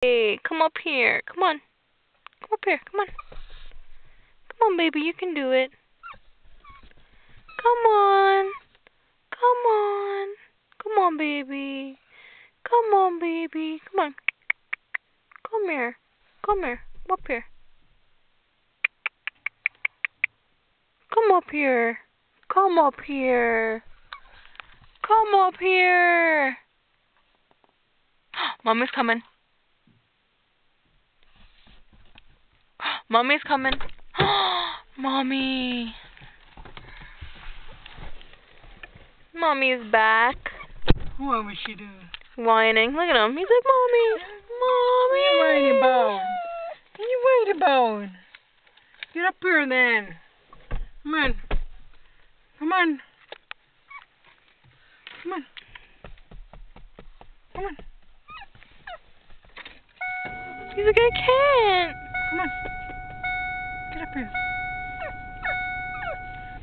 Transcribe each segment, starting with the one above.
Hey, come up here. Come on. Come up here. Come on. Come on, baby. You can do it. Come on. Come on. Come on, baby. Come on, baby. Come on. Come here. Come here. Come up here. Come up here. Come up here. Come up here. Mommy's coming. Mommy's coming. Mommy. Mommy's back. What was she doing? Whining. Look at him. He's like, Mommy. Mommy. What are you worried about? What are you worried about? Get up here then. Come on. Come on. Come on. Come on. He's like, I can't. Come on. Get up here.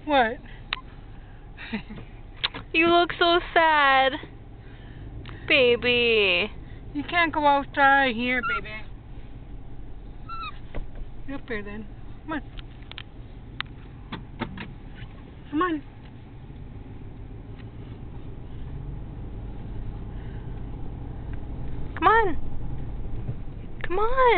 What? You look so sad. Baby. You can't go outside here, baby. Get up here then. Come on. Come on. Come on. Come on.